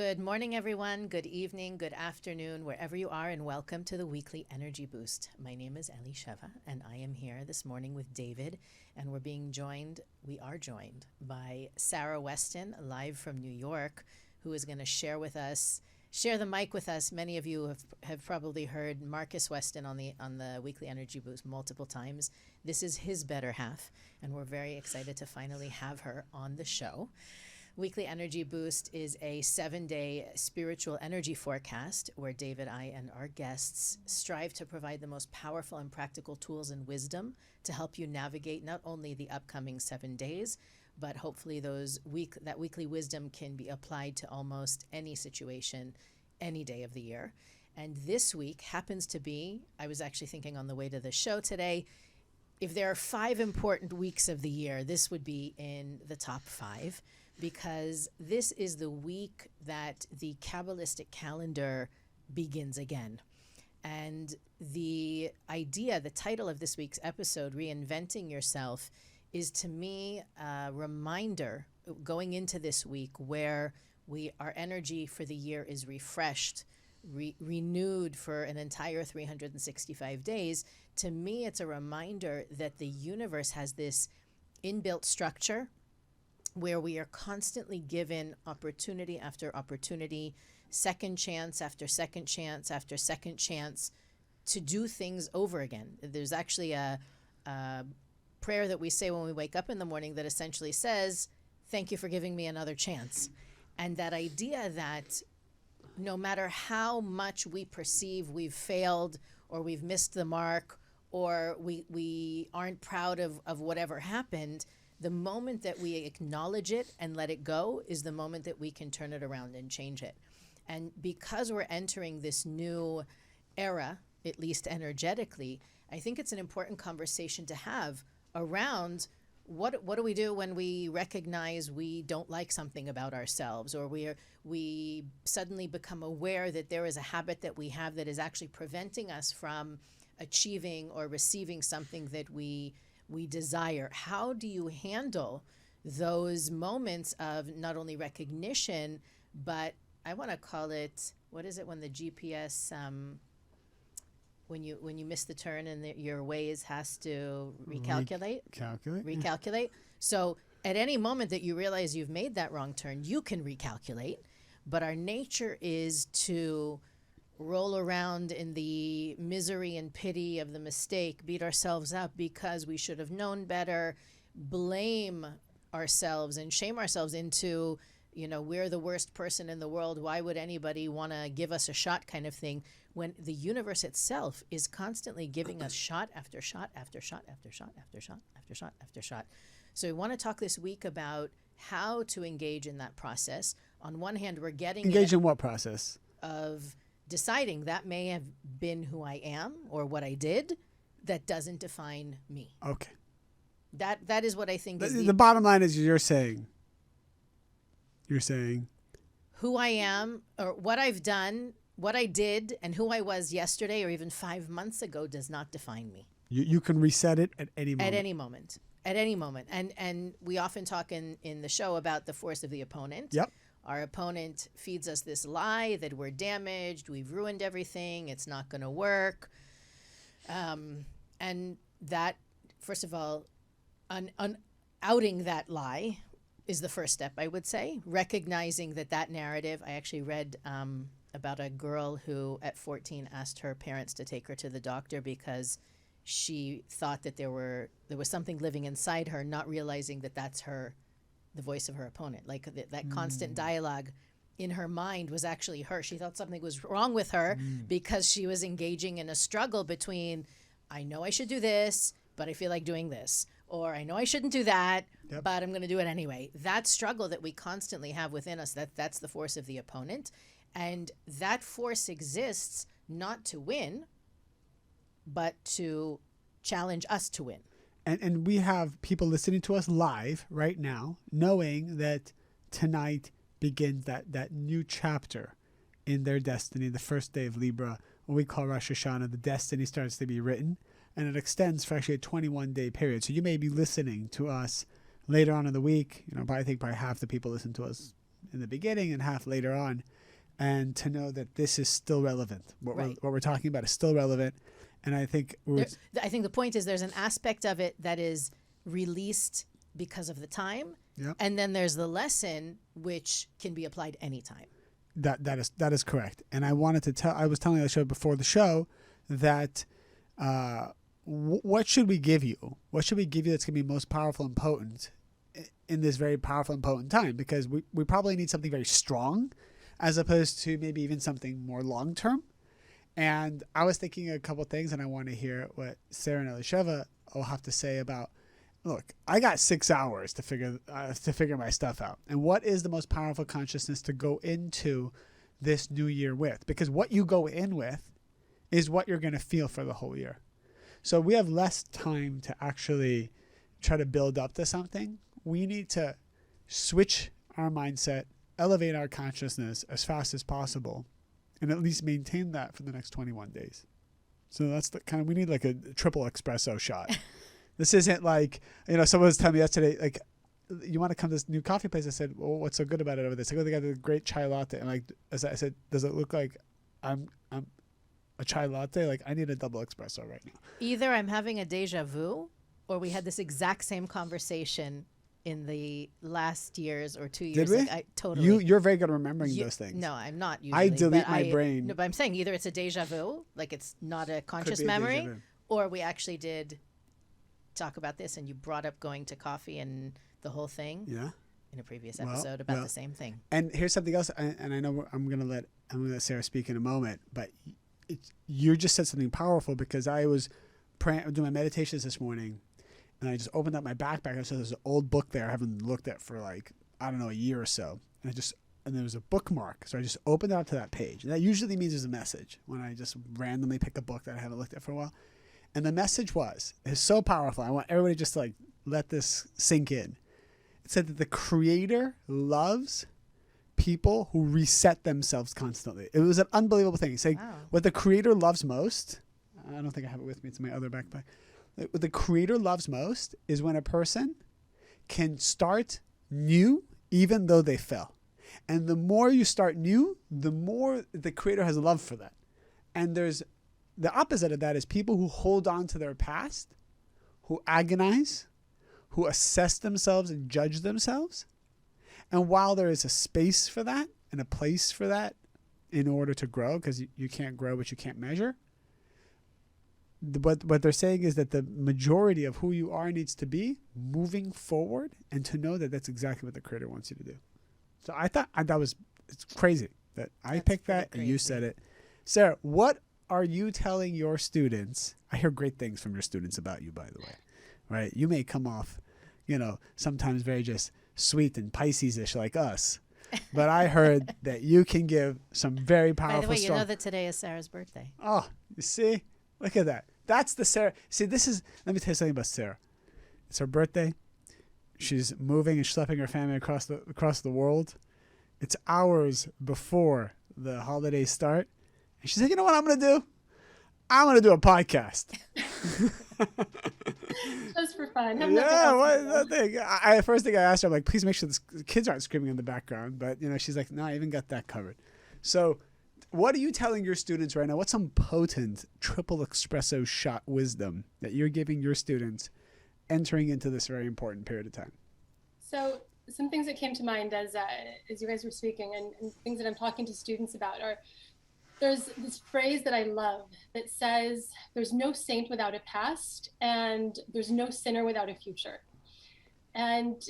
Good morning, everyone. Good evening, good afternoon, wherever you are, and welcome to the Weekly Energy Boost. My name is Ellie Sheva, and I am here this morning with David, and we are joined by Sarah Weston, live from New York, who is going to share the mic with us. Many of you have probably heard Marcus Weston on the Weekly Energy Boost multiple times. This is his better half, and we're very excited to finally have her on the show. Weekly Energy Boost is a 7-day spiritual energy forecast where David, I, and our guests strive to provide the most powerful and practical tools and wisdom to help you navigate not only the upcoming 7 days, but hopefully that weekly wisdom can be applied to almost any situation, any day of the year. And this week happens to be, I was actually thinking on the way to the show today, if there are 5 important weeks of the year, this would be in the top 5. Because this is the week that the Kabbalistic calendar begins again. And the title of this week's episode, Reinventing Yourself, is to me a reminder going into this week where our energy for the year is refreshed, renewed for an entire 365 days. To me, it's a reminder that the universe has this inbuilt structure where we are constantly given opportunity after opportunity, second chance after second chance after second chance to do things over again. There's actually a prayer that we say when we wake up in the morning that essentially says, "Thank you for giving me another chance." And that idea that no matter how much we perceive we've failed or we've missed the mark or we aren't proud of whatever happened, the moment that we acknowledge it and let it go is the moment that we can turn it around and change it. And because we're entering this new era, at least energetically, I think it's an important conversation to have around what do we do when we recognize we don't like something about ourselves, or we suddenly become aware that there is a habit that we have that is actually preventing us from achieving or receiving something that we desire. How do you handle those moments of not only recognition, but I want to call it, what is it when the GPS, when you miss the turn and your Waze has to recalculate? Recalculate. So at any moment that you realize you've made that wrong turn, you can recalculate. But our nature is to roll around in the misery and pity of the mistake, beat ourselves up because we should have known better, blame ourselves and shame ourselves into, we're the worst person in the world. Why would anybody want to give us a shot kind of thing, when the universe itself is constantly giving us shot after shot after shot after shot after shot after shot after shot. So we want to talk this week about how to engage in that process. On one hand, we're getting engage in what process? Of deciding that may have been who I am or what I did. That doesn't define me. Okay. That is what I think is the bottom line is you're saying who I am or what I've done, what I did, and who I was yesterday or even 5 months ago does not define me. You can reset it at any moment. At any moment. And we often talk in the show about the force of the opponent. Yep. Our opponent feeds us this lie that we're damaged, we've ruined everything, it's not going to work. And that, first of all, outing that lie is the first step, I would say. Recognizing that narrative. I actually read about a girl who at 14 asked her parents to take her to the doctor because she thought that there was something living inside her, not realizing that that's the voice of her opponent. Like that constant dialogue in her mind was actually her. She thought something was wrong with her because she was engaging in a struggle between, I know I should do this, but I feel like doing this. Or I know I shouldn't do that, but I'm going to do it anyway. That struggle that we constantly have within us, that's the force of the opponent. And that force exists not to win, but to challenge us to win. And we have people listening to us live right now, knowing that tonight begins that new chapter in their destiny, the first day of Libra, what we call Rosh Hashanah. The destiny starts to be written, and it extends for actually a 21-day period. So you may be listening to us later on in the week. I think probably half the people listen to us in the beginning and half later on, and to know that this is still relevant. What we're talking about is still relevant. And I think I think the point is there's an aspect of it that is released because of the time. Yep. And then there's the lesson which can be applied anytime. That is correct. And I wanted to I was telling the show before the show that what should we give you? What should we give you that's going to be most powerful and potent in this very powerful and potent time? Because we probably need something very strong as opposed to maybe even something more long-term. And I was thinking a couple things, and I want to hear what Sarah and Elisheva will have to say about, look, I got 6 hours to figure my stuff out. And what is the most powerful consciousness to go into this new year with? Because what you go in with is what you're going to feel for the whole year. So we have less time to actually try to build up to something. We need to switch our mindset, elevate our consciousness as fast as possible, and at least maintain that for the next 21 days. So that's the kind of, we need like a triple espresso shot. This isn't like, someone was telling me yesterday, like, you want to come to this new coffee place? I said, well, what's so good about it over there? It's like, oh, they got a great chai latte. And like, as I said, does it look like I'm a chai latte? Like, I need a double espresso right now. Either I'm having a deja vu, or we had this exact same conversation in the last years or 2 years. Did we? Like, totally. You're very good at remembering those things. No, I'm not usually. I delete my brain. No, but I'm saying either it's a deja vu, like it's not a conscious memory, or we actually did talk about this and you brought up going to coffee and the whole thing in a previous episode about the same thing. And here's something else, and I know I'm gonna let Sarah speak in a moment, but you just said something powerful, because I was doing my meditations this morning, and I just opened up my backpack. I saw there's an old book there I haven't looked at for like, I don't know, a year or so, and there was a bookmark, so I just opened it up to that page, and that usually means there's a message when I just randomly pick a book that I haven't looked at for a while. And the message is so powerful. I want everybody just to like let this sink in. It said that the Creator loves people who reset themselves constantly. It was an unbelievable thing. Saying what the Creator loves most, I don't think I have it with me, it's in my other backpack. What the Creator loves most is when a person can start new even though they fell. And the more you start new, the more the Creator has love for that. And there's the opposite of that is people who hold on to their past, who agonize, who assess themselves and judge themselves. And while there is a space for that and a place for that in order to grow, because you can't grow what you can't measure, what they're saying is that the majority of who you are needs to be moving forward, and to know that that's exactly what the Creator wants you to do. So I thought it's crazy that I picked that and you said it. Sarah, what are you telling your students? I hear great things from your students about you, by the way, right? You may come off, sometimes very just sweet and Pisces-ish like us, but I heard that you can give some very powerful. By the way, you know that today is Sarah's birthday. Oh, you see? Look at that. That's the Sarah. See, let me tell you something about Sarah. It's her birthday. She's moving and schlepping her family across the world. It's hours before the holidays start. And she said, you know what I'm going to do? I'm going to do a podcast. Just for fun. First thing I asked her, I'm like, please make sure the kids aren't screaming in the background. But, she's like, no, I even got that covered. So what are you telling your students right now? What's some potent triple espresso shot wisdom that you're giving your students entering into this very important period of time? So some things that came to mind as you guys were speaking, and things that I'm talking to students about are, there's this phrase that I love that says, there's no saint without a past, and there's no sinner without a future. And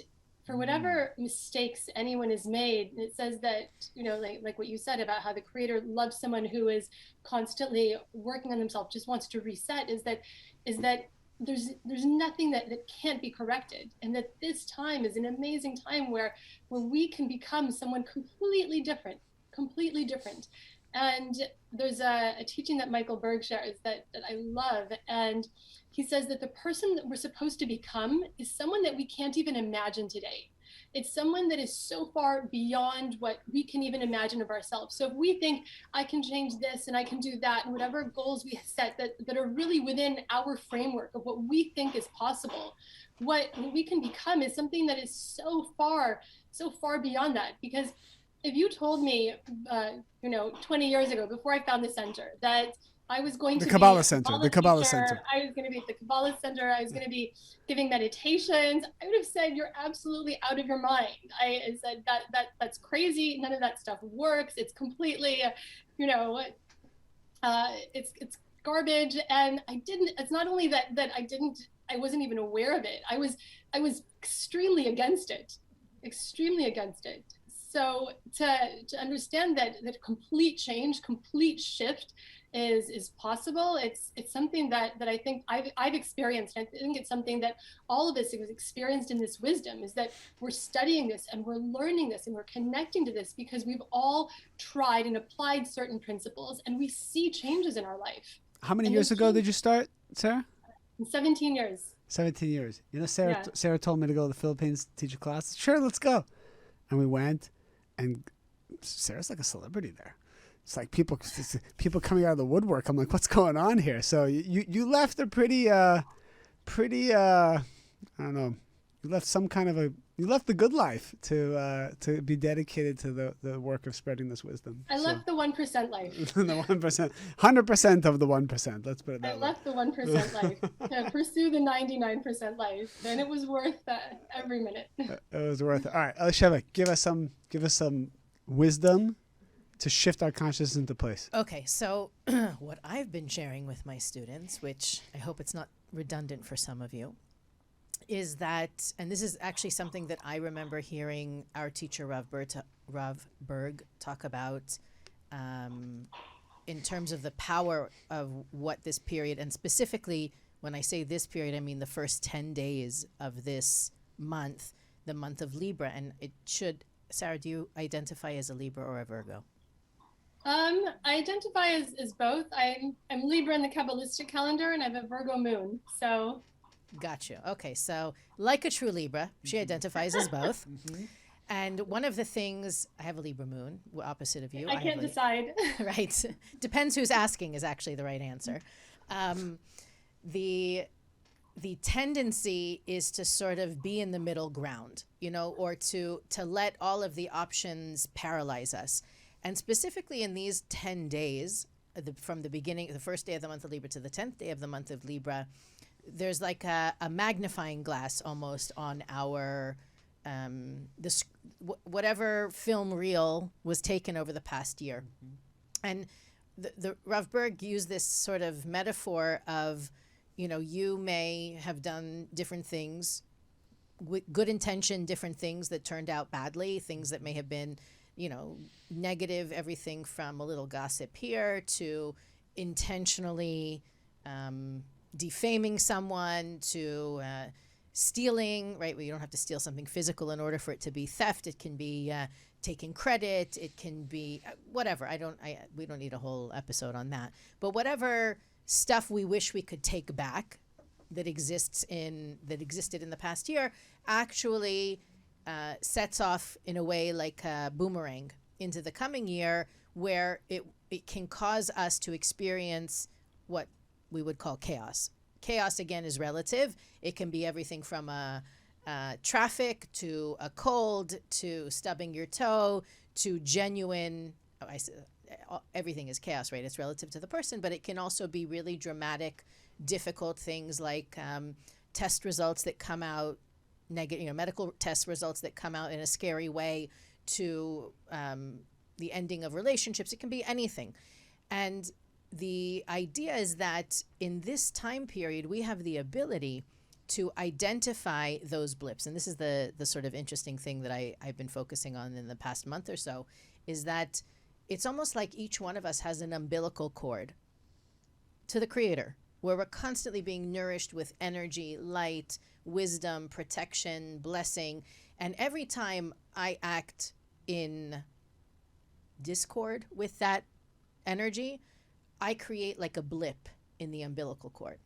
for whatever mistakes anyone has made, it says that, like what you said about how the Creator loves someone who is constantly working on themselves, just wants to reset, is that there's nothing that can't be corrected. And that this time is an amazing time where we can become someone completely different. And there's a teaching that Michael Berg shares that I love. And he says that the person that we're supposed to become is someone that we can't even imagine today. It's someone that is so far beyond what we can even imagine of ourselves. So if we think I can change this and I can do that, and whatever goals we set that are really within our framework of what we think is possible, what we can become is something that is so far beyond that. Because if you told me, 20 years ago, before I found the center, that I was going to Kabbalah be Center, Kabbalah the Kabbalah teacher, Center. I was going to be at the Kabbalah Center, I was going to be giving meditations, I would have said, you're absolutely out of your mind. I said that's crazy. None of that stuff works. It's completely, it's garbage. And it's not only that I wasn't even aware of it. I was extremely against it. So to understand that complete change, complete shift is possible. It's something that I think I've experienced. I think it's something that all of us have experienced in this wisdom, is that we're studying this and we're learning this and we're connecting to this because we've all tried and applied certain principles and we see changes in our life. How many years ago did you start, Sarah? 17 years. 17 years. Sarah told me to go to the Philippines, teach a class. Sure, let's go. And we went, and Sarah's like a celebrity there. It's like people coming out of the woodwork. I'm like, what's going on here? So you left a pretty I don't know. You left the good life to be dedicated to the work of spreading this wisdom. I left the 1% life. The 1%, 100% of the 1%. Let's put it that way. I left the 1% life to pursue the 99% life, and it was worth every minute. Uh, It was worth it. All right, Elisheva, give us some wisdom to shift our consciousness into place. Okay, so what I've been sharing with my students, which I hope it's not redundant for some of you, is that, and this is actually something that I remember hearing our teacher Rav Berg talk about in terms of the power of what this period, and specifically when I say this period, I mean the first 10 days of this month, the month of Libra. And it should, Sarah, do you identify as a Libra or a Virgo? I identify as both. I'm Libra in the Kabbalistic calendar, and I have a Virgo moon. So. Gotcha. Okay, so like a true Libra, she identifies as both. Mm-hmm. And one of the things, I have a Libra moon, opposite of you. I can't decide. Right. Depends who's asking is actually the right answer. The tendency is to sort of be in the middle ground, or to let all of the options paralyze us. And specifically in these 10 days, from the beginning, the first day of the month of Libra to the 10th day of the month of Libra, there's like a magnifying glass almost on our whatever film reel was taken over the past year. Mm-hmm. And the Rav Berg used this sort of metaphor of, you may have done different things with good intention, different things that turned out badly, things that may have been, negative, everything from a little gossip here to intentionally defaming someone to stealing, right? Well, you don't have to steal something physical in order for it to be theft. It can be taking credit. It can be whatever. We don't need a whole episode on that. But whatever stuff we wish we could take back that existed in the past year actually sets off in a way like a boomerang into the coming year, where it can cause us to experience what we would call chaos. Chaos, again, is relative. It can be everything from traffic to a cold to stubbing your toe to genuine. Everything is chaos, right? It's relative to the person, but it can also be really dramatic, difficult things like test results that come out negative, medical test results that come out in a scary way, to the ending of relationships. It can be anything. And the idea is that in this time period, we have the ability to identify those blips. And this is the sort of interesting thing that I've been focusing on in the past month or so, is that it's almost like each one of us has an umbilical cord to the Creator, where we're constantly being nourished with energy, light, wisdom, protection, blessing. And every time I act in discord with that energy, I create like a blip in the umbilical cord.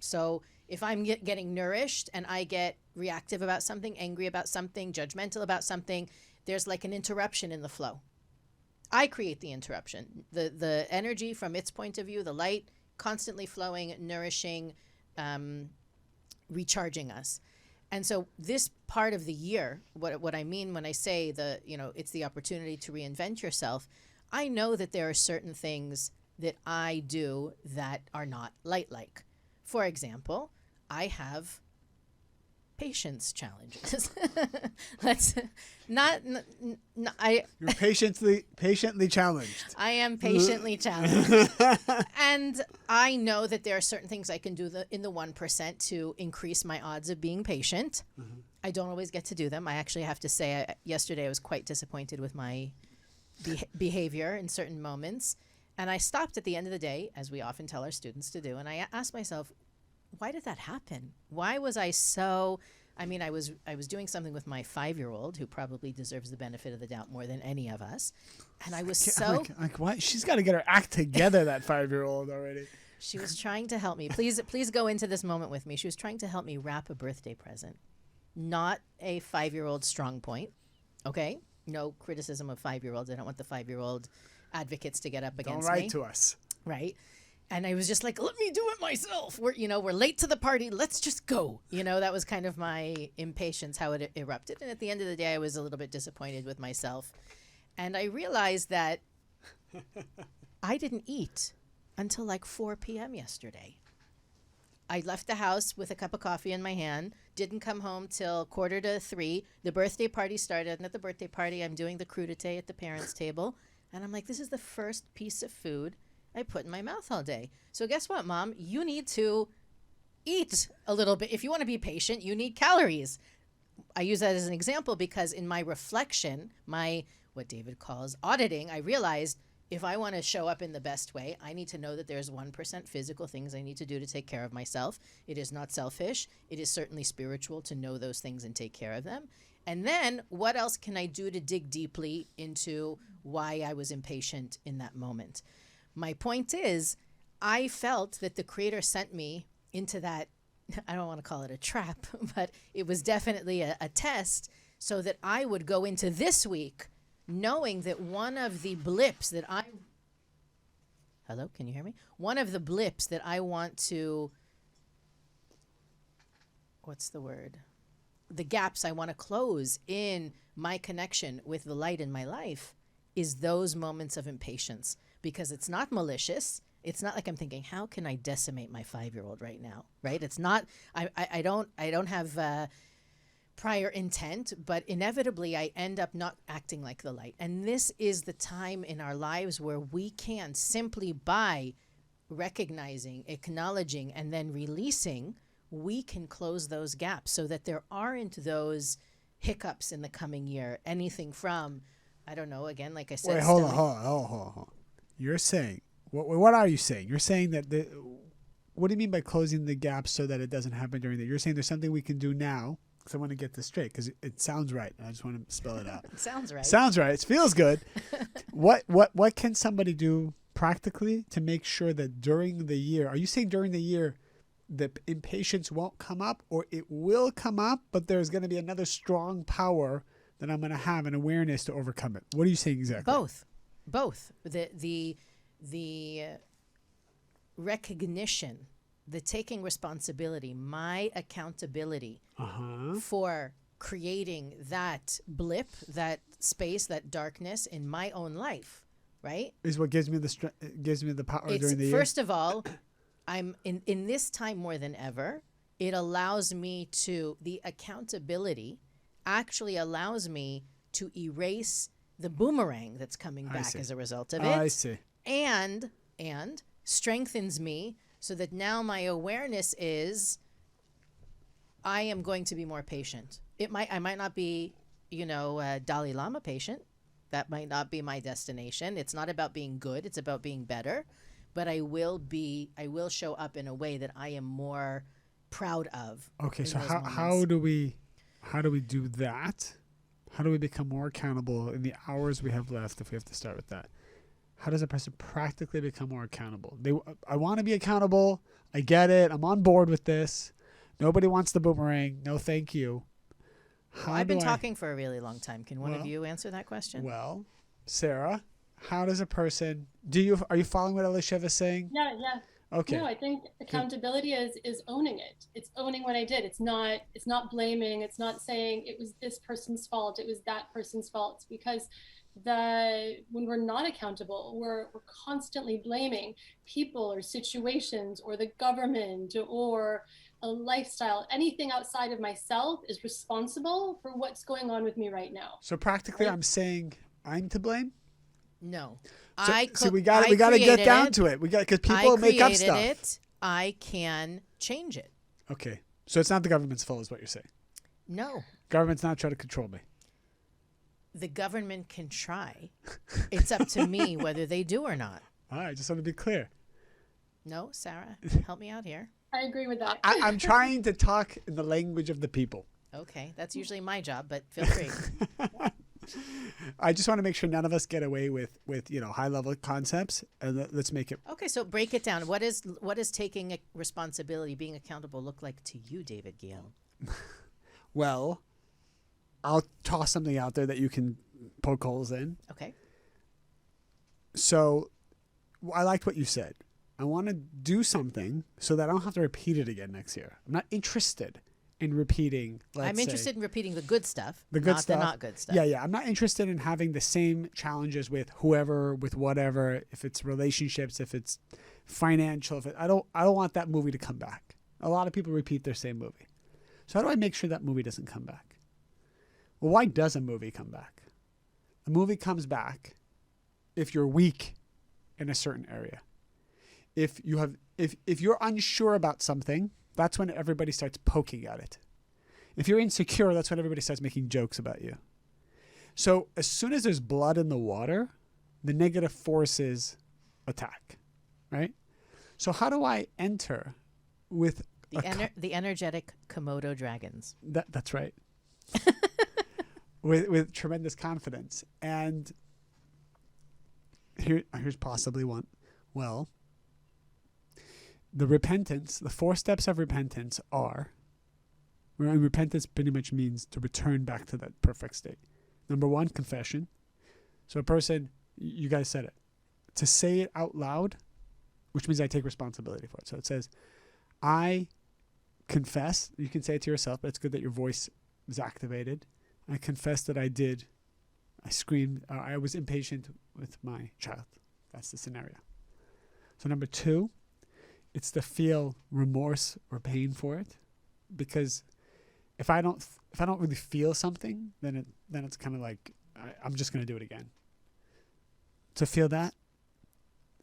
So if I'm getting nourished and I get reactive about something, angry about something, judgmental about something, there's like an interruption in the flow. I create the interruption. The energy from its point of view, the light constantly flowing, nourishing, recharging us. And so this part of the year, what I mean when I say it's the opportunity to reinvent yourself, I know that there are certain things that I do that are not light-like. For example, I have patience challenges. Let's not. You're patiently challenged. I am patiently challenged, and I know that there are certain things I can do in the 1% to increase my odds of being patient. Mm-hmm. I don't always get to do them. I actually have to say, yesterday I was quite disappointed with my behavior in certain moments, and I stopped at the end of the day, as we often tell our students to do, and I asked myself, why did that happen? Why was I so... I mean, I was doing something with my 5-year-old, who probably deserves the benefit of the doubt more than any of us. And I was so... Like why? She's got to get her act together, that 5-year-old already. She was trying to help me. Please go into this moment with me. She was trying to help me wrap a birthday present. Not a 5-year-old strong point, okay? No criticism of 5-year-olds. I don't want the 5-year-old advocates to get up against me. Don't write to us. Right? And I was just like, let me do it myself. We're late to the party. Let's just go. That was kind of my impatience, how it erupted. And at the end of the day, I was a little bit disappointed with myself. And I realized that I didn't eat until like 4 p.m. yesterday. I left the house with a cup of coffee in my hand, didn't come home till 2:45. The birthday party started. And at the birthday party, I'm doing the crudité at the parents' table. And I'm like, this is the first piece of food I put in my mouth all day. So guess what, Mom? You need to eat a little bit. If you want to be patient, you need calories. I use that as an example because in my reflection, what David calls auditing, I realized if I want to show up in the best way, I need to know that there's 1% physical things I need to do to take care of myself. It is not selfish. It is certainly spiritual to know those things and take care of them. And then what else can I do to dig deeply into why I was impatient in that moment? My point is, I felt that the Creator sent me into that, I don't want to call it a trap, but it was definitely a test so that I would go into this week knowing that one of the blips that hello, can you hear me? One of the blips that I want to, what's the word? The gaps I want to close in my connection with the light in my life is those moments of impatience. Because it's not malicious. It's not like I'm thinking, how can I decimate my 5-year-old right now, right? It's not, I don't have prior intent, but inevitably I end up not acting like the light. And this is the time in our lives where we can simply by recognizing, acknowledging, and then releasing, we can close those gaps so that there aren't those hiccups in the coming year. Anything from, I don't know, again, like I said. Wait, hold on. You're saying, what are you saying? You're saying that what do you mean by closing the gap so that it doesn't happen during the year? You're saying there's something we can do now, because I want to get this straight, because it sounds right. I just want to spell it out. It sounds right. Sounds right. It feels good. What can somebody do practically to make sure that during the year, are you saying during the year, the impatience won't come up, or it will come up, but there's going to be another strong power that I'm going to have an awareness to overcome it? What are you saying exactly? Both. The recognition, the taking responsibility, my accountability for creating that blip, that space, that darkness in my own life, right? Is what gives me the power during the year. First of all, I'm in this time more than ever, it allows me to, the accountability actually allows me to erase the boomerang that's coming back as a result of it. I see. And strengthens me so that now my awareness is I am going to be more patient. I might not be, Dalai Lama patient. That might not be my destination. It's not about being good. It's about being better. But I will show up in a way that I am more proud of. Okay, so how do we do that? How do we become more accountable in the hours we have left, if we have to start with that? how does a person practically become more accountable? I want to be accountable. I get it. I'm on board with this. Nobody wants the boomerang. No, thank you. Well, I've been talking for a really long time. Can one of you answer that question? Well, Sarah, how does a person, are you following what Elisheva is saying? Yeah. Okay. No, I think accountability is owning it. It's owning what I did. It's not blaming. It's not saying it was this person's fault. It was that person's fault. Because when we're not accountable, we're constantly blaming people or situations or the government or a lifestyle. Anything outside of myself is responsible for what's going on with me right now. So practically, right? I'm saying I'm to blame. No. So we got to get down to it. Because people make up stuff. I can change it. Okay. So it's not the government's fault is what you're saying. No. Government's not trying to control me. The government can try. It's up to me whether they do or not. All right. Just want to be clear. No, Sarah, help me out here. I agree with that. I'm trying to talk in the language of the people. Okay. That's usually my job, but feel free. I just want to make sure none of us get away with high level concepts, and let's make it. Okay, so break it down. What is taking responsibility, being accountable, look like to you, David Guillaume? Well, I'll toss something out there that you can poke holes in. Okay. So, I liked what you said. I want to do something so that I don't have to repeat it again next year. I'm not interested in repeating. I'm interested in repeating the good stuff, the good not stuff. The not good stuff. Yeah. I'm not interested in having the same challenges with whoever, with whatever. If it's relationships, if it's financial, I don't want that movie to come back. A lot of people repeat their same movie. So how do I make sure that movie doesn't come back? Well, why does a movie come back? A movie comes back if you're weak in a certain area. If you're unsure about something, that's when everybody starts poking at it. If you're insecure, that's when everybody starts making jokes about you. So as soon as there's blood in the water, the negative forces attack, right? So how do I enter with the energetic Komodo dragons? That's right. with tremendous confidence. And here's possibly one. Well, the 4 steps of repentance are, repentance pretty much means to return back to that perfect state. Number 1, confession. So a person, you guys said it, to say it out loud, which means I take responsibility for it. So it says, I confess, you can say it to yourself, but it's good that your voice is activated. I confess that I screamed, I was impatient with my child. That's the scenario. So number 2, it's to feel remorse or pain for it, because if I don't really feel something, then it's kind of like I'm just going to do it again. To feel that,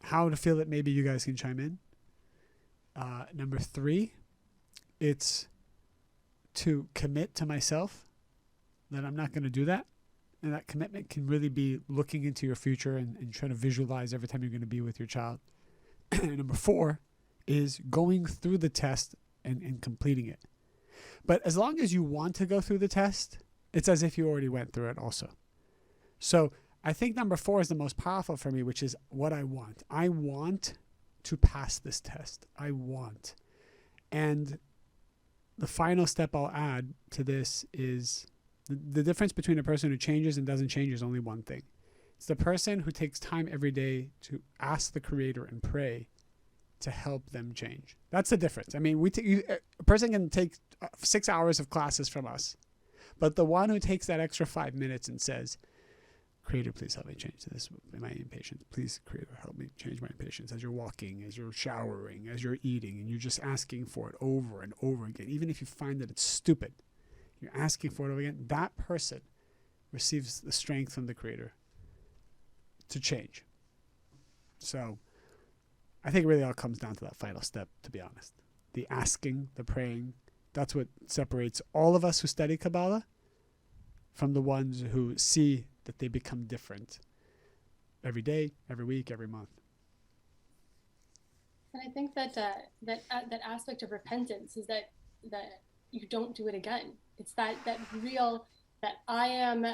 how to feel it, maybe you guys can chime in. Number 3, it's to commit to myself that I'm not going to do that. And that commitment can really be looking into your future and trying to visualize every time you're going to be with your child. Number 4 is going through the test and completing it. But as long as you want to go through the test, it's as if you already went through it also. So I think number 4 is the most powerful for me, which is what I want. I want to pass this test. I want. And the final step I'll add to this is the difference between a person who changes and doesn't change is only one thing. It's the person who takes time every day to ask the Creator and pray to help them change. That's the difference. I mean, a person can take 6 hours of classes from us, but the one who takes that extra 5 minutes and says, Creator, please help me change this. My impatience. Please, Creator, help me change my impatience. As you're walking, as you're showering, as you're eating, and you're just asking for it over and over again, even if you find that it's stupid, you're asking for it over again, that person receives the strength from the Creator to change. So I think it really all comes down to that final step, to be honest. The asking, the praying, that's what separates all of us who study Kabbalah from the ones who see that they become different every day, every week, every month. And I think that that aspect of repentance is that you don't do it again. It's that real, that I am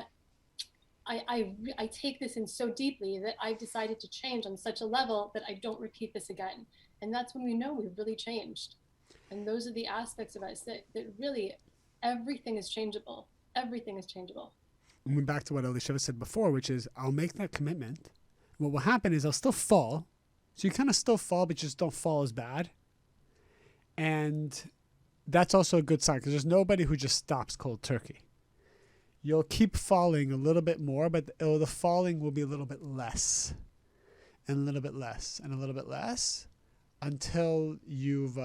I take this in so deeply that I decided to change on such a level that I don't repeat this again. And that's when we know we've really changed. And those are the aspects of us that really everything is changeable. Everything is changeable. And we're back to what Elisheva said before, which is I'll make that commitment. What will happen is I'll still fall. So you kind of still fall, but just don't fall as bad. And that's also a good sign because there's nobody who just stops cold turkey. You'll keep falling a little bit more, but the falling will be a little bit less and a little bit less and a little bit less until you've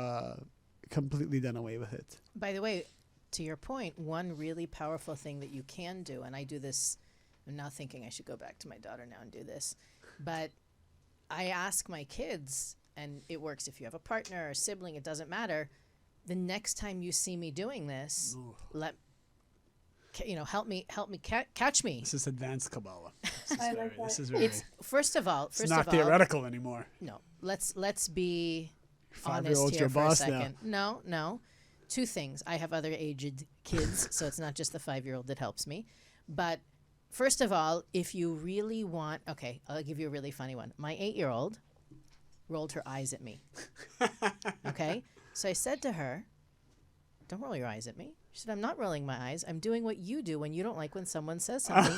completely done away with it. By the way, to your point, one really powerful thing that you can do, and I do this, I'm now thinking I should go back to my daughter now and do this, but I ask my kids, and it works if you have a partner or a sibling, it doesn't matter, the next time you see me doing this, help me catch me. This is advanced Kabbalah. This is very, It's first of all, it's not theoretical anymore. No, let's be 5-year-old's honest here your for a boss second. now. No. Two things. I have other aged kids, so it's not just the 5-year-old that helps me. But first of all, if you really want, okay, I'll give you a really funny one. My 8-year-old rolled her eyes at me. Okay? So I said to her, don't roll your eyes at me. She said, I'm not rolling my eyes. I'm doing what you do when you don't like when someone says something.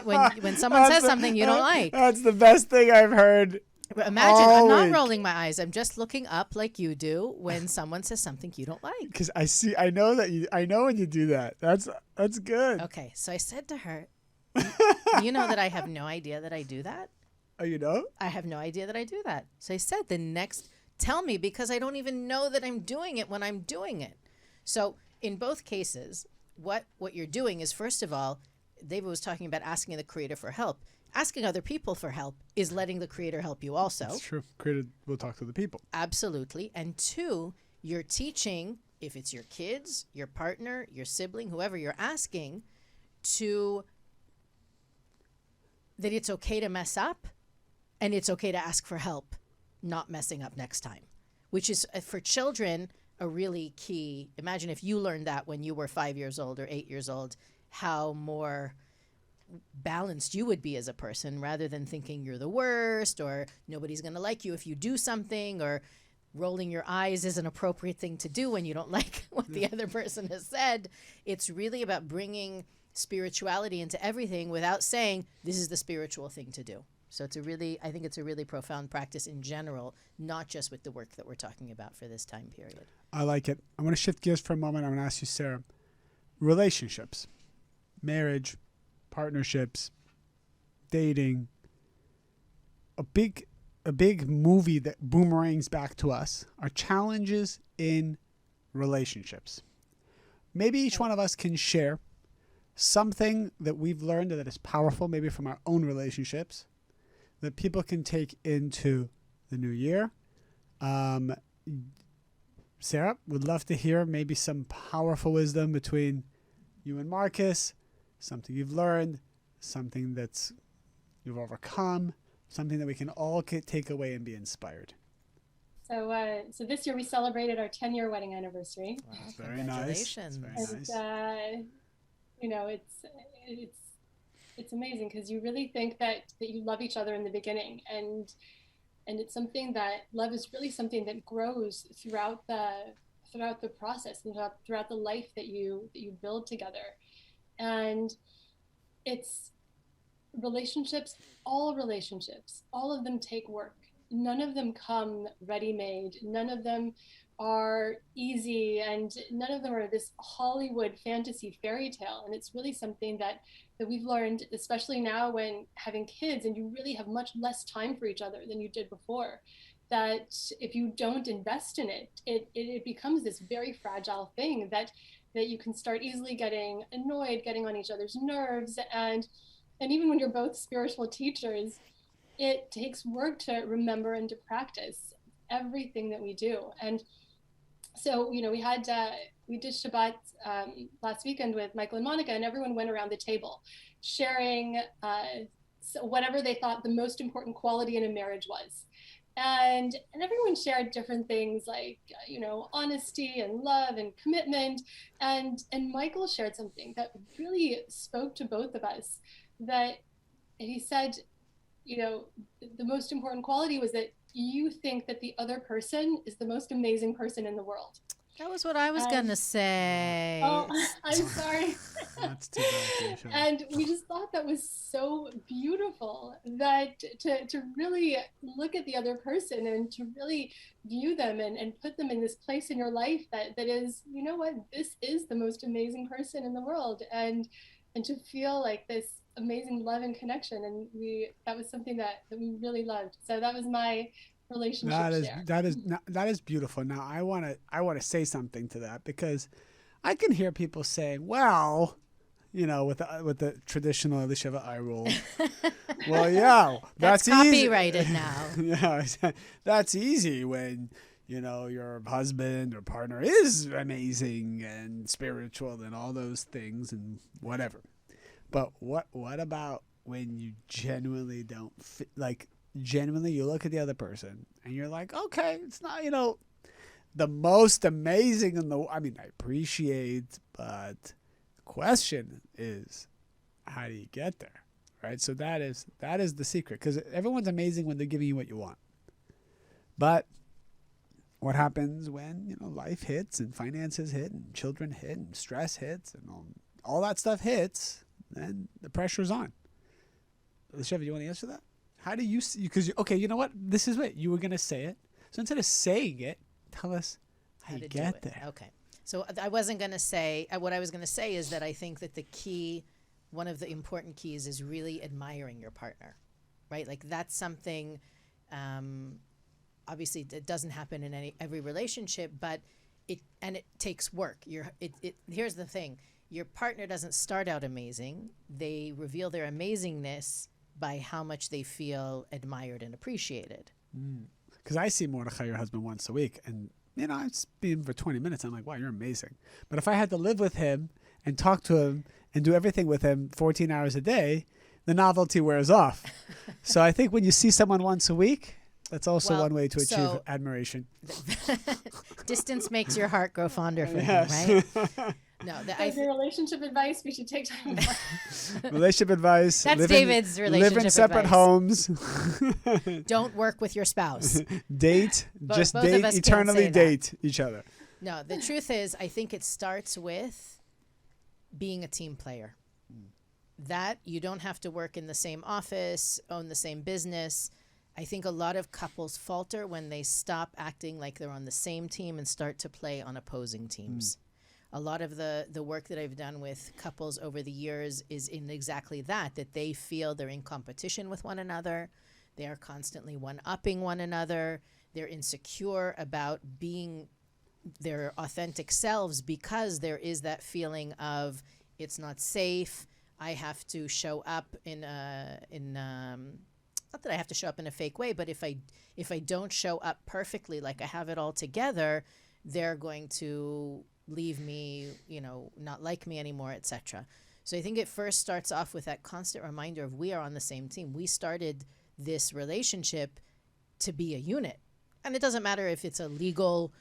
when someone says something you don't like. That's the best thing I've heard. Imagine, I'm not rolling my eyes. I'm just looking up like you do when someone says something you don't like. Because I know when you do that. That's good. Okay, so I said to her, you know that I have no idea that I do that? Oh, you know? I have no idea that I do that. So I said, tell me, because I don't even know that I'm doing it when I'm doing it. So in both cases, what you're doing is, first of all, David was talking about asking the Creator for help. Asking other people for help is letting the Creator help you also. That's true. Creator will talk to the people. Absolutely. And two, you're teaching, if it's your kids, your partner, your sibling, whoever you're asking, that it's okay to mess up and it's okay to ask for help, not messing up next time, which is, for children, a really key. Imagine if you learned that when you were 5 years old or 8 years old, how more balanced you would be as a person, rather than thinking you're the worst or nobody's going to like you if you do something, or rolling your eyes is an appropriate thing to do when you don't like what the other person has said. It's really about bringing spirituality into everything without saying this is the spiritual thing to do. So I think it's a really profound practice in general, not just with the work that we're talking about for this time period. I like it. I'm going to shift gears for a moment. I'm going to ask you, Sarah, relationships, marriage, partnerships, dating, a big movie that boomerangs back to us are challenges in relationships. Maybe each one of us can share something that we've learned that is powerful, maybe from our own relationships, that people can take into the new year. Sarah, would love to hear maybe some powerful wisdom between you and Marcus, something you've learned, something that's you've overcome, something that we can all take away and be inspired. So this year we celebrated our 10-year wedding anniversary. Wow, That's very nice. congratulations. That's very nice. It's amazing because you really think that you love each other in the beginning, and it's something that love is really something that grows throughout the process and throughout the life that you build together. And it's relationships, all of them take work. None of them come ready-made. None of them are easy, and none of them are this Hollywood fantasy fairy tale. And it's really something that we've learned, especially now when having kids and you really have much less time for each other than you did before, that if you don't invest in it, it becomes this very fragile thing that you can start easily getting annoyed, getting on each other's nerves. And even when you're both spiritual teachers, it takes work to remember and to practice everything that we do. And so, we did Shabbat last weekend with Michael and Monica, and everyone went around the table sharing whatever they thought the most important quality in a marriage was. And everyone shared different things like, honesty and love and commitment. And Michael shared something that really spoke to both of us, that he said, you know, the most important quality was that you think that the other person is the most amazing person in the world. That was what I was going to say. Oh, I'm sorry. That's too bad. And we just thought that was so beautiful, that to really look at the other person and to really view them and put them in this place in your life that is, you know what, this is the most amazing person in the world. And to feel like this amazing love and connection. And that was something that we really loved. So that was my relationship share. That is beautiful. Now I want to say something to that, because I can hear people saying, well, you know, with the traditional Elisheva eye roll. Well, yeah, that's copyrighted easy. Now. Yeah, that's easy when, you know, your husband or partner is amazing and spiritual and all those things and whatever. But what about when you genuinely don't fit, like genuinely you look at the other person and you're like, okay, it's not, you know, the most amazing in the, I mean, I appreciate, but the question is, how do you get there? Right? So that is the secret, because everyone's amazing when they're giving you what you want. But what happens when, you know, life hits and finances hit and children hit and stress hits and all that stuff hits, then the pressure's on. Chef, you want to answer that? How do you see, because, okay, you know what? This is what you were going to say it. So instead of saying it, tell us how you get there. Okay. So I wasn't going to say, what I was going to say is that I think that the key, one of the important keys is really admiring your partner, right? Like that's something, obviously it doesn't happen in every relationship, but it takes work. Here's the thing. Your partner doesn't start out amazing. They reveal their amazingness by how much they feel admired and appreciated. Because I see Mordechai, your husband, once a week, and, you know, I speak him for 20 minutes. I'm like, wow, you're amazing. But if I had to live with him and talk to him and do everything with him 14 hours a day, the novelty wears off. So I think when you see someone once a week, that's also one way to achieve admiration. Distance makes your heart grow fonder for him, right? No, your relationship advice, we should take time. Relationship advice. That's David's relationship Live in separate homes. Don't work with your spouse. Date. Just date. Eternally date each other. No, the truth is, I think it starts with being a team player. That you don't have to work in the same office, own the same business. I think a lot of couples falter when they stop acting like they're on the same team and start to play on opposing teams. A lot of the work that I've done with couples over the years is in exactly that they feel they're in competition with one another. They are constantly one-upping one another. They're insecure about being their authentic selves because there is that feeling of it's not safe. I have to show up not that I have to show up in a fake way, but if I don't show up perfectly, like I have it all together, they're going to leave me, you know, not like me anymore, etc. So I think it first starts off with that constant reminder of we are on the same team. We started this relationship to be a unit. And it doesn't matter if it's a legal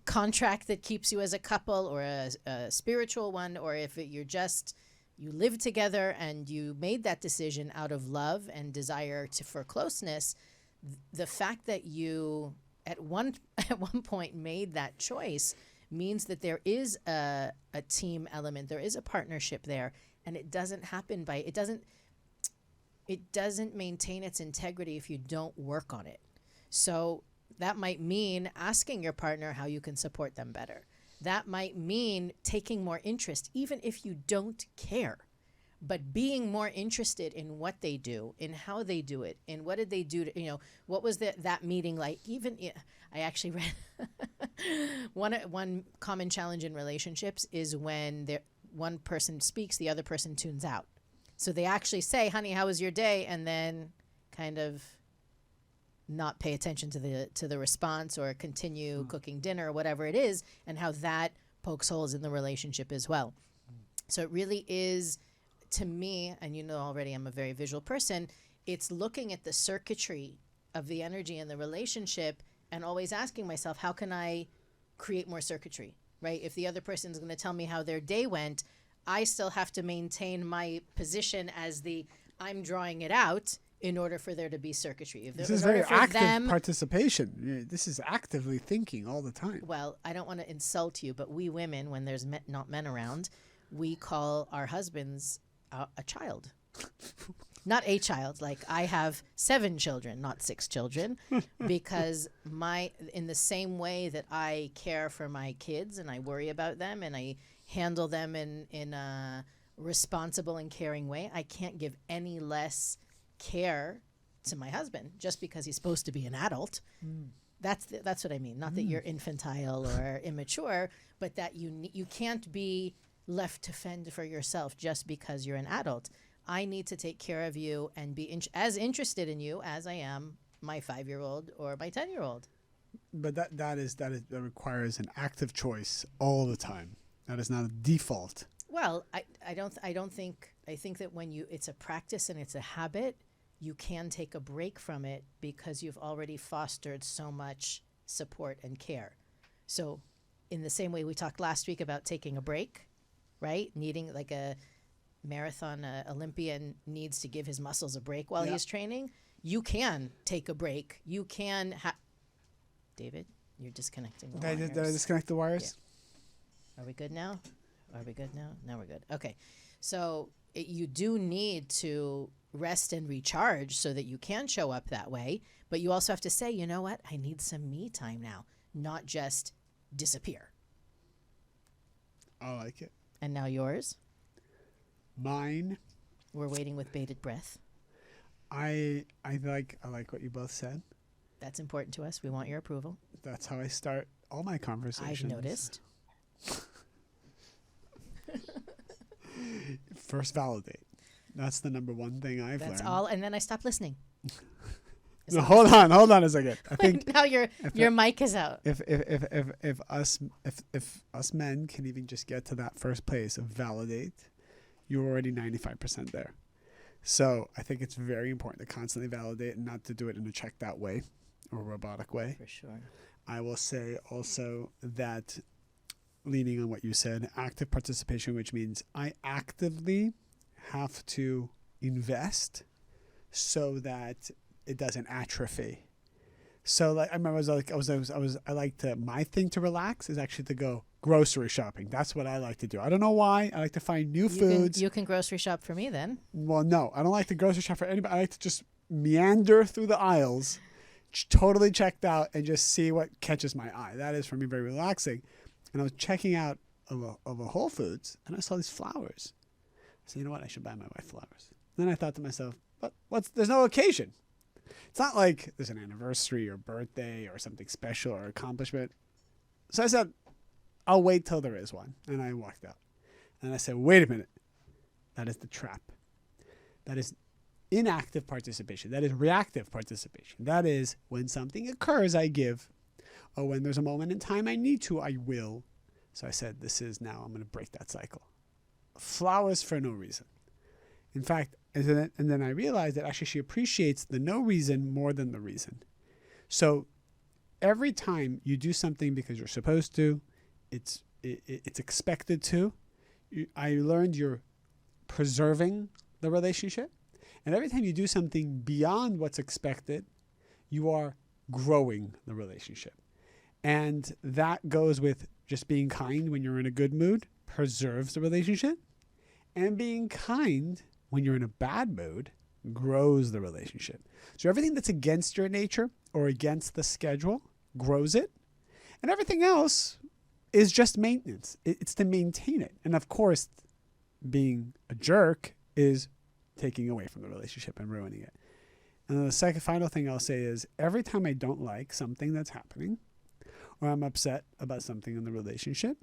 contract that keeps you as a couple or a spiritual one, or if you live together and you made that decision out of love and desire for closeness. The fact that you at one point made that choice means that there is a team element, there is a partnership there, and it doesn't happen it doesn't maintain its integrity if you don't work on it. So that might mean asking your partner how you can support them better. That might mean taking more interest, even if you don't care, but being more interested in what they do, in how they do it, in what did they do to, you know, what was that meeting like? Even I actually read one common challenge in relationships is when one person speaks, the other person tunes out. So they actually say, honey, how was your day? And then kind of not pay attention to the response or continue cooking dinner or whatever it is, and how that pokes holes in the relationship as well. So it really is, to me, and you know already I'm a very visual person, it's looking at the circuitry of the energy in the relationship and always asking myself, how can I create more circuitry, right? If the other person is going to tell me how their day went, I still have to maintain my position as the I'm drawing it out in order for there to be circuitry. This is very active participation. This is actively thinking all the time. Well, I don't want to insult you, but we women, when there's not men around, we call our husbands a child. Not a child. Like, I have 7 children, not 6 children, because in the same way that I care for my kids and I worry about them and I handle them in a responsible and caring way, I can't give any less care to my husband just because he's supposed to be an adult. That's what I mean. Not that you're infantile or immature, but that you can't be left to fend for yourself just because you're an adult. I need to take care of you and be as interested in you as I am my 5-year-old or my 10-year-old. But that requires an active choice all the time. That is not a default. Well, I think that when it's a practice and it's a habit, you can take a break from it because you've already fostered so much support and care. So in the same way we talked last week about taking a break, right? Needing, like a marathon Olympian needs to give his muscles a break while he's training. You can take a break. You can David, you're disconnecting the wires. Did I disconnect the wires? Yeah. Are we good now? Now we're good. Okay. So you do need to rest and recharge so that you can show up that way. But you also have to say, you know what? I need some me time now, not just disappear. I like it. And now yours? Mine. We're waiting with bated breath. I like what you both said. That's important to us. We want your approval. That's how I start all my conversations. I've noticed. First, validate. That's the number one thing I've learned. That's all, and then I stop listening. No, hold on a second. I think now your mic is out. If us men can even just get to that first place of validate, you're already 95% there. So I think it's very important to constantly validate and not to do it in a checked out way or robotic way. For sure. I will say also that, leaning on what you said, active participation, which means I actively have to invest so that it doesn't atrophy. So like I remember I like to, my thing to relax is actually to go grocery shopping. That's what I like to do. I don't know why. I like to find new foods. You can grocery shop for me then. Well, no, I don't like to grocery shop for anybody. I like to just meander through the aisles, totally checked out, and just see what catches my eye. That is for me very relaxing. And I was checking out of a Whole Foods, and I saw these flowers. I said, you know what? I should buy my wife flowers. And then I thought to myself, but there's no occasion. It's not like there's an anniversary or birthday or something special or accomplishment. So I said, I'll wait till there is one. And I walked out. And I said, wait a minute. That is the trap. That is inactive participation. That is reactive participation. That is when something occurs, I give. Or when there's a moment in time I need to, I will. So I said, I'm going to break that cycle. Flowers for no reason. In fact, and then I realized that actually she appreciates the no reason more than the reason. So every time you do something because you're supposed to, it's expected to, I learned you're preserving the relationship. And every time you do something beyond what's expected, you are growing the relationship. And that goes with just being kind when you're in a good mood, preserves the relationship. And being kind when you're in a bad mood grows the relationship. So everything that's against your nature or against the schedule grows it. And everything else is just maintenance. It's to maintain it. And of course, being a jerk is taking away from the relationship and ruining it. And then the final thing I'll say is every time I don't like something that's happening or I'm upset about something in the relationship,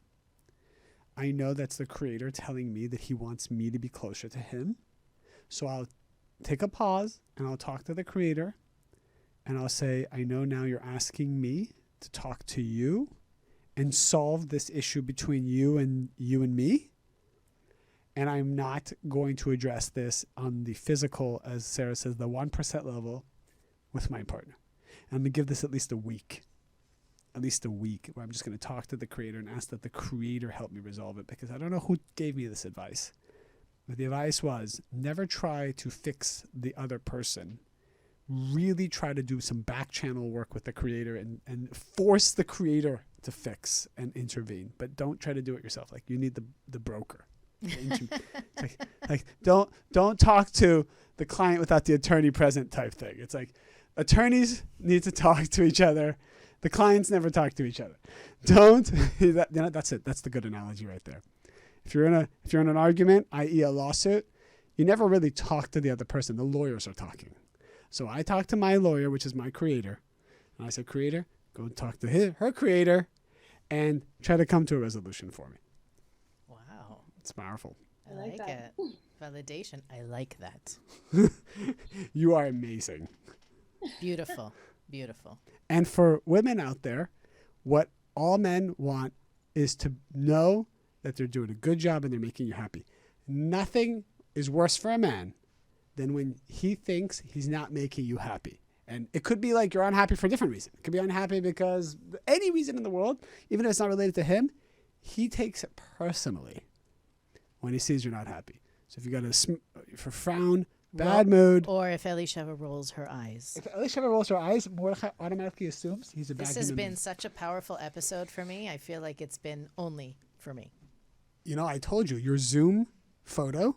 I know that's the Creator telling me that He wants me to be closer to Him. So I'll take a pause and I'll talk to the Creator and I'll say, I know now you're asking me to talk to you and solve this issue between you and me. And I'm not going to address this on the physical, as Sarah says, the 1% level with my partner. And I'm going to give this at least a week. at least a week where I'm just going to talk to the creator and ask that the creator help me resolve it, because I don't know who gave me this advice. But the advice was never try to fix the other person. Really try to do some back channel work with the creator and force the creator to fix and intervene. But don't try to do it yourself. Like, you need the broker. like don't talk to the client without the attorney present type thing. It's like attorneys need to talk to each other. The clients never talk to each other. That's it. That's the good analogy right there. If you're in an argument, i.e. a lawsuit, you never really talk to the other person. The lawyers are talking. So I talk to my lawyer, which is my creator. And I said, creator, go talk to her creator and try to come to a resolution for me. Wow. It's powerful. I like it. Validation. I like that. You are amazing. Beautiful. Beautiful. And for women out there, what all men want is to know that they're doing a good job and they're making you happy. Nothing is worse for a man than when he thinks he's not making you happy. And it could be like you're unhappy for a different reason. It could be unhappy because any reason in the world, even if it's not related to him, he takes it personally when he sees you're not happy. So if you got a frown, bad mood. Or if Elisheva rolls her eyes. If Elisheva rolls her eyes, Mordechai automatically assumes he's a bad This has human been being. such a powerful episode for me. I feel like it's been only for me. You know, I told you, your Zoom photo,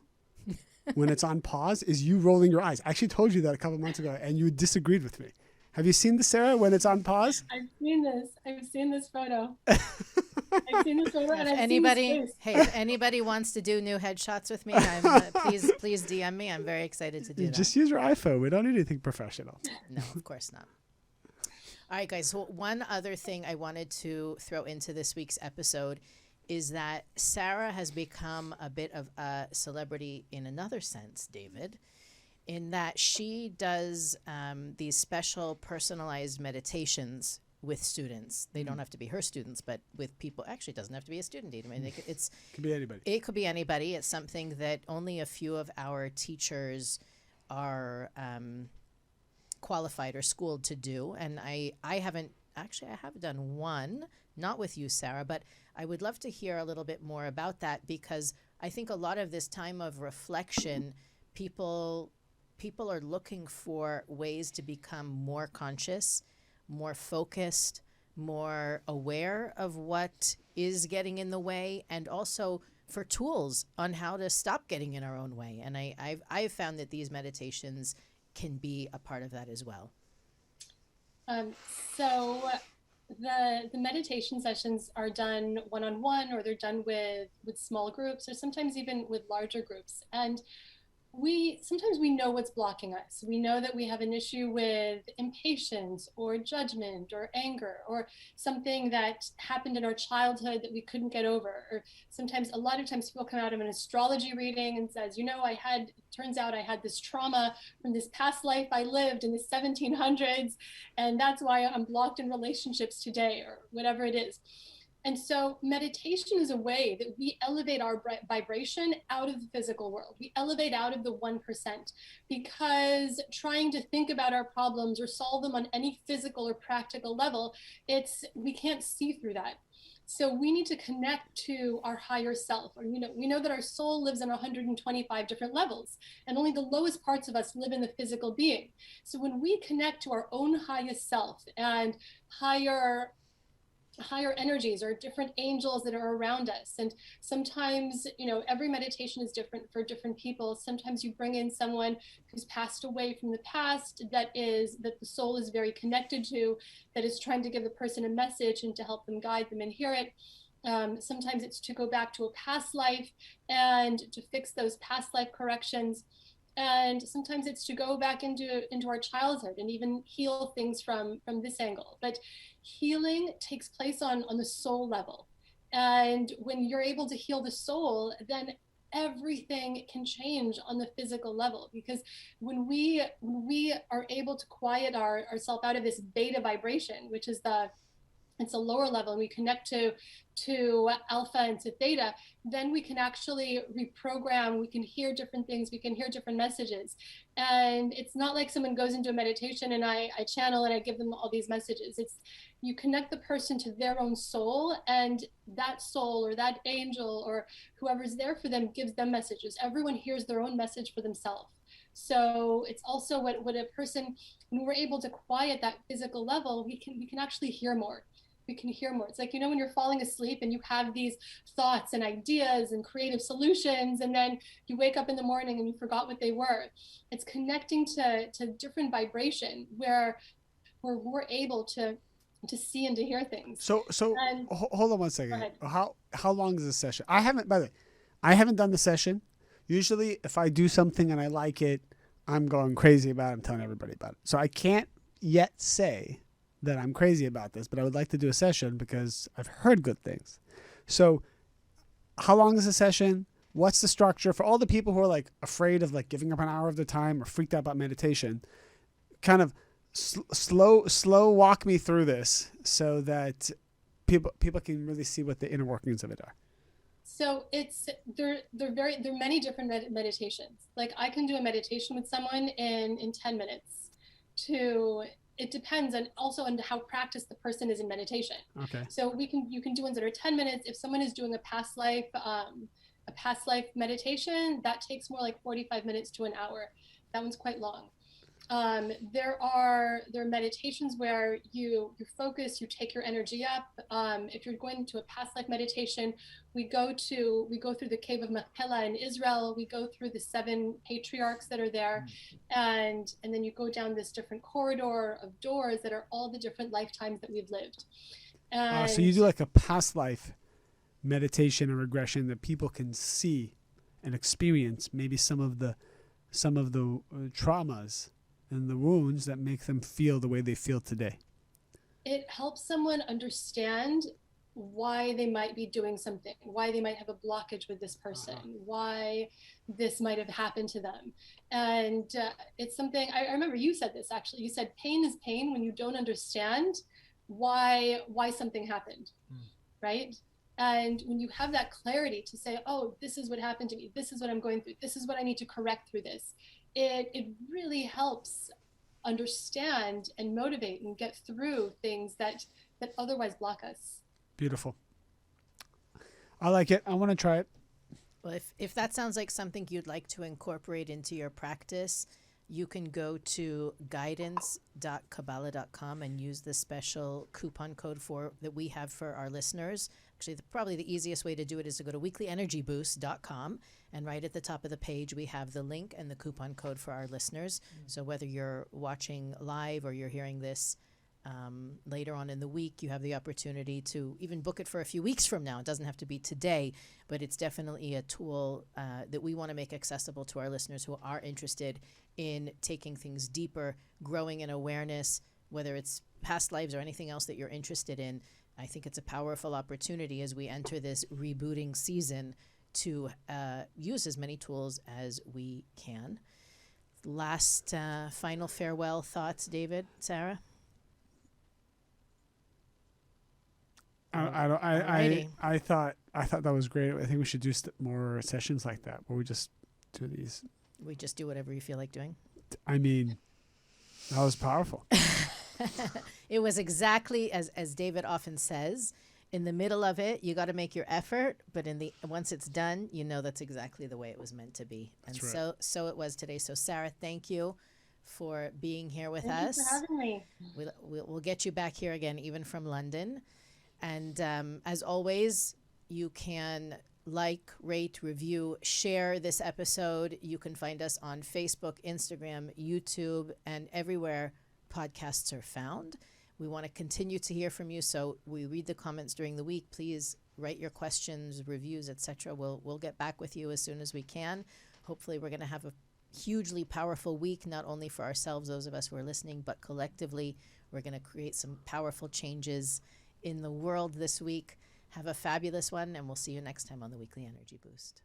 when it's on pause, is you rolling your eyes. I actually told you that a couple months ago, and you disagreed with me. Have you seen this, Sarah, when it's on pause? I've seen this. I've seen this photo. I've seen this photo, and I've seen this face. If anybody wants to do new headshots with me, please DM me. I'm very excited to do that. Just use your iPhone. We don't need anything professional. No, of course not. All right, guys. So one other thing I wanted to throw into this week's episode is that Sarah has become a bit of a celebrity in another sense, David, in that she does these special personalized meditations with students. They don't have to be her students, but with people. Actually, it doesn't have to be a student. I mean, it could be anybody. It could be anybody. It's something that only a few of our teachers are qualified or schooled to do. And I haven't, actually, I have done one, not with you, Sarah, but I would love to hear a little bit more about that, because I think a lot of this time of reflection, people are looking for ways to become more conscious, more focused, more aware of what is getting in the way, and also for tools on how to stop getting in our own way. And I've found that these meditations can be a part of that as well. So the meditation sessions are done one-on-one, or they're done with small groups, or sometimes even with larger groups. And sometimes we know what's blocking us. We know that we have an issue with impatience or judgment or anger, or something that happened in our childhood that we couldn't get over. Or a lot of times people come out of an astrology reading and says, turns out I had this trauma from this past life I lived in the 1700s, and that's why I'm blocked in relationships today, or whatever it is. And so meditation is a way that we elevate our vibration out of the physical world. We elevate out of the 1%, because trying to think about our problems or solve them on any physical or practical level, we can't see through that. So we need to connect to our higher self. Or, we know that our soul lives on 125 different levels, and only the lowest parts of us live in the physical being. So when we connect to our own highest self and higher energies, or different angels that are around us. And sometimes, every meditation is different for different people. Sometimes you bring in someone who's passed away from the past, that the soul is very connected to, that is trying to give the person a message and to help them guide them and hear it. Sometimes it's to go back to a past life and to fix those past life corrections. And sometimes it's to go back into our childhood and even heal things from this angle. But healing takes place on the soul level. And when you're able to heal the soul, then everything can change on the physical level. Because when we are able to quiet ourselves out of this beta vibration, which is the it's a lower level, and we connect to alpha and to theta, then we can actually reprogram. We can hear different things. We can hear different messages. And it's not like someone goes into a meditation and I channel and I give them all these messages. It's, you connect the person to their own soul, and that soul or that angel or whoever's there for them gives them messages. Everyone hears their own message for themselves. So it's also what a person, when we're able to quiet that physical level, we can actually hear more. We can hear more. It's like, you know, when you're falling asleep and you have these thoughts and ideas and creative solutions, and then you wake up in the morning and you forgot what they were. It's connecting to different vibration where we're able to see and to hear things. So And hold on one second. How long is this session? I haven't, by the way, I haven't done the session. Usually if I do something and I like it, I'm going crazy about it. I'm telling everybody about it. So I can't yet say that I'm crazy about this, but I would like to do a session because I've heard good things. So how long is the session? What's the structure for all the people who are like afraid of like giving up an hour of their time or freaked out about meditation? Kind of slow walk me through this so that people can really see what the inner workings of it are. so it's there are many different meditations. Like I can do a meditation with someone in 10 minutes. It depends on also on how practiced the person is in meditation. Okay. So you can do ones that are 10 minutes. If someone is doing a past life meditation, that takes more like 45 minutes to an hour. That one's quite long. There are meditations where you focus, you take your energy up. If you're going to a past life meditation, we go through the cave of Machpelah in Israel. We go through the 7 patriarchs that are there, and then you go down this different corridor of doors that are all the different lifetimes that we've lived. So you do like a past life meditation and regression that people can see and experience maybe some of the traumas and the wounds that make them feel the way they feel today. It helps someone understand why they might be doing something, why they might have a blockage with this person, why this might have happened to them. And it's something, I remember you said this actually, you said pain is pain when you don't understand why something happened, right? And when you have that clarity to say, oh, this is what happened to me, this is what I'm going through, this is what I need to correct through this, it really helps understand and motivate and get through things that otherwise block us. Beautiful. I like it. I want to try it. Well, if that sounds like something you'd like to incorporate into your practice, you can go to guidance.kabbalah.com and use the special coupon code that we have for our listeners. Actually, probably the easiest way to do it is to go to weeklyenergyboost.com, and right at the top of the page, we have the link and the coupon code for our listeners. So whether you're watching live or you're hearing this later on in the week, you have the opportunity to even book it for a few weeks from now. It doesn't have to be today, but it's definitely a tool that we want to make accessible to our listeners who are interested in taking things deeper, growing in awareness, whether it's past lives or anything else that you're interested in. I think it's a powerful opportunity as we enter this rebooting season to use as many tools as we can. Last final farewell thoughts, David, Sarah? I thought that was great. I think we should do more sessions like that where we just do these. We just do whatever you feel like doing. I mean, that was powerful. It was exactly as David often says. In the middle of it, you got to make your effort, but once it's done, you know that's exactly the way it was meant to be. That's and right. so it was today. So Sarah, thank you for being here with us. Thank you for having me. We'll get you back here again, even from London. And as always, you can like, rate, review, share this episode. You can find us on Facebook, Instagram, YouTube, and everywhere podcasts are found. We want to continue to hear from you, so we read the comments during the week. Please write your questions, reviews, etc. We'll get back with you as soon as we can. Hopefully, we're going to have a hugely powerful week, not only for ourselves, those of us who are listening, but collectively, we're going to create some powerful changes in the world this week. Have a fabulous one, and we'll see you next time on the Weekly Energy Boost.